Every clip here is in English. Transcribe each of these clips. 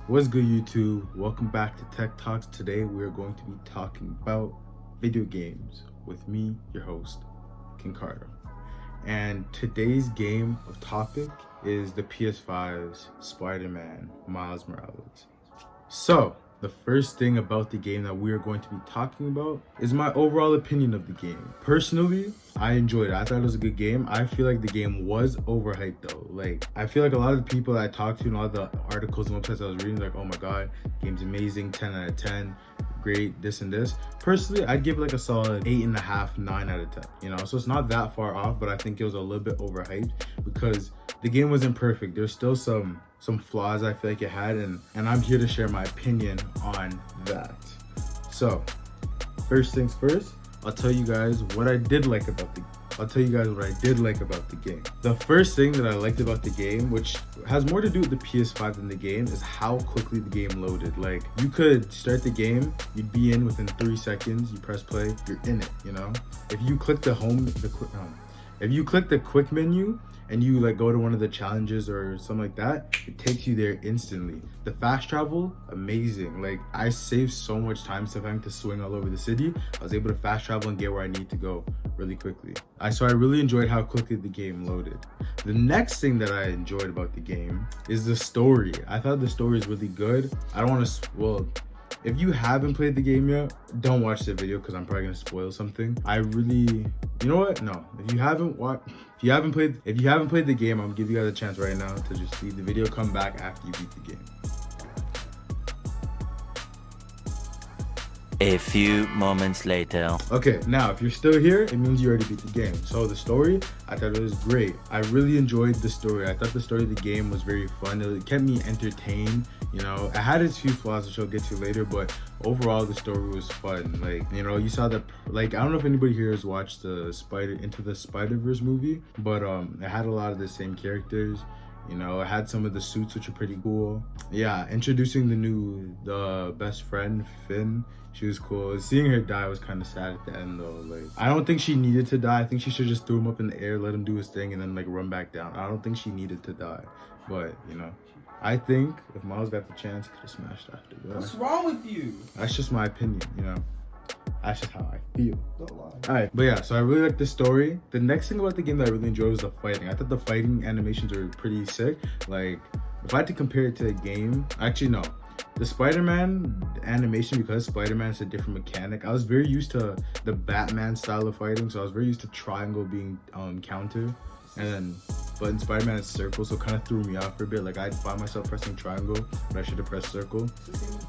What's good, YouTube? Welcome back to Tech Talks. Today we are going to be talking about video games with me, your host, King Carter. And today's game of topic is the PS5's Spider-Man Miles Morales. So, the first thing about the game that we are going to be talking about is my overall opinion of the game. Personally, I enjoyed it. I thought it was a good game. I feel like the game was overhyped though. Like, I feel like a lot of the people that I talked to and all the articles and websites I was reading, like, oh my god, game's amazing, 10 out of 10, great, this and this. Personally, I'd give it like a solid 8.5, 9 out of 10. You know, so it's not that far off, but I think it was a little bit overhyped because the game wasn't perfect. There's still some flaws I feel like it had, and I'm here to share my opinion on that. So, first things first, I'll tell you guys what I did like about the game. The first thing that I liked about the game, which has more to do with the PS5 than the game, is how quickly the game loaded. Like, you could start the game, you'd be in within 3 seconds, you press play, you're in it, you know? If you click if you click the quick menu and you like go to one of the challenges or something like that, it takes you there instantly. The fast travel, amazing. Like, I saved so much time instead of having to swing all over the city. I was able to fast travel and get where I need to go really quickly. So I really enjoyed how quickly the game loaded. The next thing that I enjoyed about the game is the story. I thought the story is really good. I don't want to, if you haven't played the game yet, don't watch the video because I'm probably gonna spoil something. You know what? No. If you haven't played the game, I'm gonna give you guys a chance right now to just leave the video, come back after you beat the game. A few moments later. Okay, now if you're still here, it means you already beat the game. So the story, I thought it was great. I really enjoyed the story. I thought the story of the game was very fun. It kept me entertained. You know, it had its few flaws, which I'll get to later, but overall the story was fun. Like, you know, you saw I don't know if anybody here has watched the Into the Spider-Verse movie, but it had a lot of the same characters. You know, it had some of the suits, which are pretty cool. Yeah, introducing the best friend, Finn. She was cool. Seeing her die was kind of sad at the end, though. Like, I don't think she needed to die. I think she should just threw him up in the air, let him do his thing, and then, like, run back down. I don't think she needed to die. But, you know, I think if Miles got the chance, he could have smashed after. What's wrong with you? That's just my opinion, you know. That's just how I feel. Don't lie. Alright, but yeah, so I really like the story. The next thing about the game that I really enjoyed was the fighting. I thought the fighting animations were pretty sick. Like, if I had to compare it to a game, actually no. The Spider-Man animation, because Spider-Man is a different mechanic, I was very used to the Batman style of fighting, so I was very used to triangle being counter. But in Spider-Man it's circle, so it kind of threw me off for a bit. Like, I'd find myself pressing triangle, but I should have pressed circle.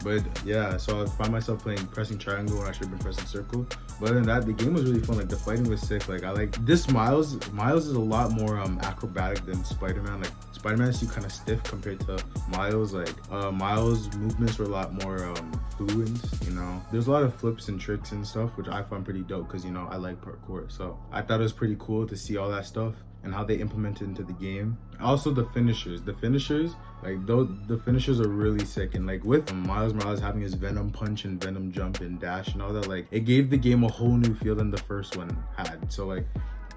But yeah, so I'd find myself pressing triangle when I should have been pressing circle. But other than that, the game was really fun. Like, the fighting was sick. Like, I like this Miles is a lot more acrobatic than Spider-Man. Like, Spider-Man is kind of stiff compared to Miles. Like, Miles' movements were a lot more fluent, you know. There's a lot of flips and tricks and stuff, which I find pretty dope because, you know, I like parkour. So I thought it was pretty cool to see all that stuff and how they implemented into the game. Also the finishers, like, the finishers are really sick. And like, with Miles Morales having his Venom punch and Venom jump and dash and all that, like, it gave the game a whole new feel than the first one had. So like,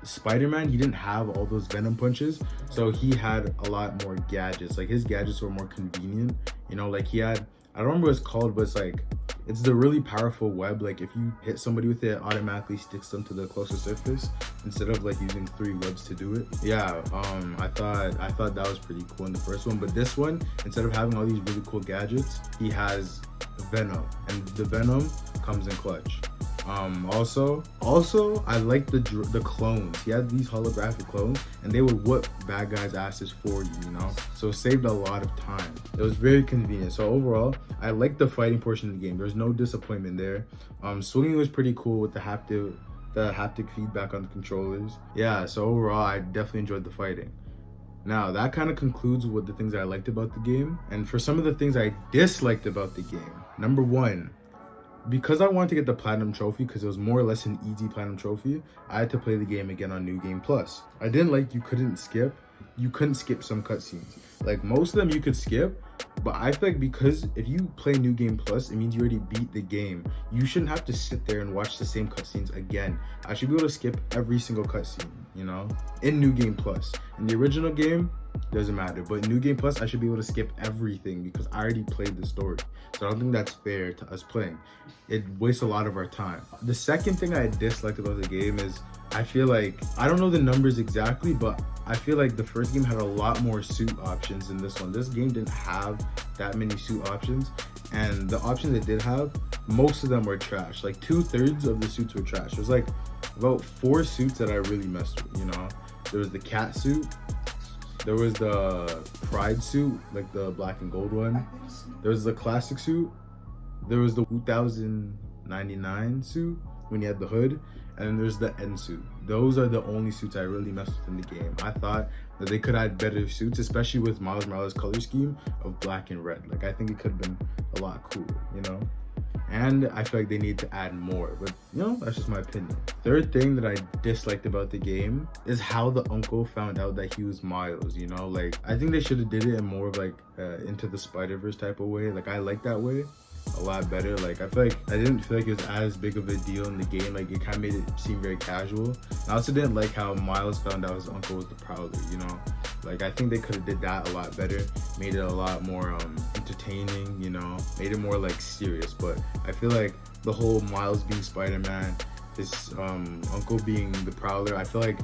Spider-Man, he didn't have all those Venom punches, so he had a lot more gadgets. Like, his gadgets were more convenient, you know. Like, he had, I don't remember what it's called, but it's the really powerful web. Like, if you hit somebody with it, it automatically sticks them to the closest surface instead of like using 3 webs to do it. Yeah, I thought that was pretty cool in the first one, but this one, instead of having all these really cool gadgets, he has Venom, and the Venom comes in clutch. Also, I like the clones. He had these holographic clones, and they would whoop bad guys' asses for you, you know? So it saved a lot of time. It was very convenient. So overall, I liked the fighting portion of the game. There's no disappointment there. Swinging was pretty cool with the haptic feedback on the controllers. Yeah, so overall, I definitely enjoyed the fighting. Now, that kind of concludes with the things I liked about the game. And for some of the things I disliked about the game, number 1, because I wanted to get the platinum trophy, because it was more or less an easy platinum trophy, I had to play the game again on New Game Plus. I didn't like you couldn't skip. you couldn't skip some cutscenes. Like most of them you could skip, but I feel like because if you play New Game Plus, it means you already beat the game. You shouldn't have to sit there and watch the same cutscenes again. I should be able to skip every single cutscene, you know, in New Game Plus. In the original game, doesn't matter, but New Game Plus, I should be able to skip everything because I already played the story. So I don't think that's fair to us playing. It wastes a lot of our time. The second thing I disliked about the game is I feel like, I don't know the numbers exactly, but I feel like the first game had a lot more suit options than this one. This game didn't have that many suit options, and the options it did have, most of them were trash. Like 2/3 of the suits were trash. There's like about 4 suits that I really messed with, you know? There was the cat suit, there was the pride suit, like the black and gold one. There was the classic suit. There was the 2099 suit when you had the hood. And then there's the end suit. Those are the only suits I really messed with in the game. I thought that they could add better suits, especially with Miles Morales' color scheme of black and red. Like, I think it could have been a lot cooler, you know? And I feel like they need to add more, but you know, that's just my opinion. Third thing that I disliked about the game is how the uncle found out that he was Miles, you know? Like, I think they should have did it in more of like Into the Spider-Verse type of way. Like, I like that way a lot better. Like, I feel like I didn't feel like it was as big of a deal in the game. Like, it kind of made it seem very casual. I also didn't like how Miles found out his uncle was the Prowler, you know? Like, I think they could have did that a lot better, made it a lot more entertaining, you know, made it more like serious. But I feel like the whole Miles being Spider-Man, his uncle being the Prowler, I feel like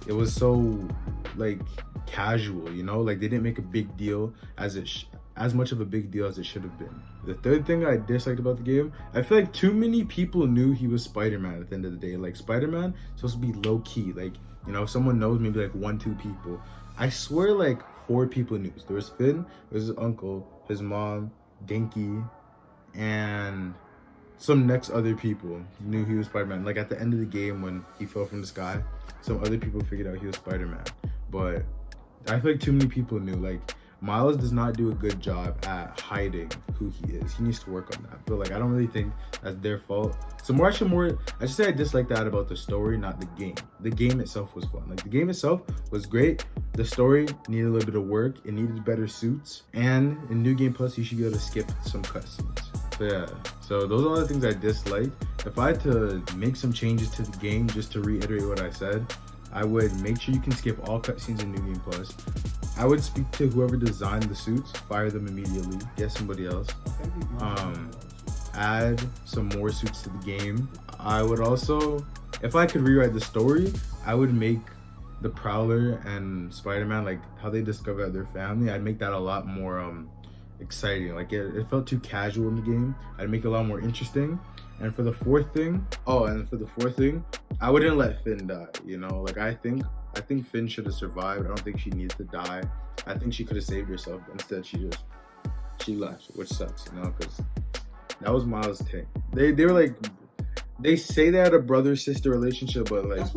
it was so like casual, you know? Like, they didn't make a big deal as much of a big deal as it should have been. The third thing I disliked about the game, I feel like too many people knew he was Spider-Man at the end of the day. Like, Spider-Man supposed to be low-key. Like, you know, if someone knows, maybe like 1-2 people. I swear like 4 people knew. There was Finn, there was his uncle, his mom, Dinky, and some next other people knew he was Spider-Man. Like, at the end of the game when he fell from the sky, some other people figured out he was Spider-Man. But I feel like too many people knew. Like, Miles does not do a good job at hiding who he is. He needs to work on that. But like, I don't really think that's their fault. So I should say I dislike that about the story, not the game. The game itself was fun. Like, the game itself was great. The story needed a little bit of work. It needed better suits. And in New Game Plus, you should be able to skip some cutscenes. So yeah, so those are all the things I disliked. If I had to make some changes to the game, just to reiterate what I said, I would make sure you can skip all cutscenes in New Game Plus. I would speak to whoever designed the suits, fire them immediately, get somebody else. Add some more suits to the game. I would also, if I could rewrite the story, I would make the Prowler and Spider-Man, like how they discovered their family, I'd make that a lot more exciting. Like, it felt too casual in the game. I'd make it a lot more interesting. And for the fourth thing, I wouldn't let Finn die, you know? Like, I think Finn should have survived. I don't think she needed to die. I think she could have saved herself, but instead she left, which sucks, you know, because that was Miles' thing. They were like, they say they had a brother-sister relationship, but like,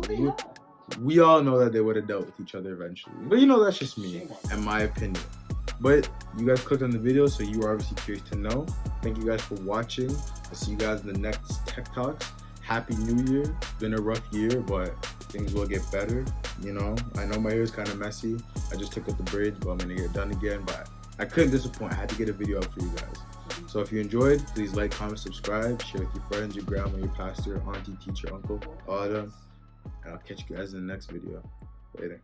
we all know that they would have dealt with each other eventually. But you know, that's just me and my opinion. But you guys clicked on the video, so you were obviously curious to know. Thank you guys for watching. I'll see you guys in the next Tech Talks. Happy New Year. It's been a rough year, but things will get better, you know? I know my hair is kind of messy. I just took out the braids, but I'm gonna get it done again. But I couldn't disappoint. I had to get a video up for you guys. So if you enjoyed, please like, comment, subscribe, share with your friends, your grandma, your pastor, auntie, teacher, uncle, all of them. And I'll catch you guys in the next video. Later.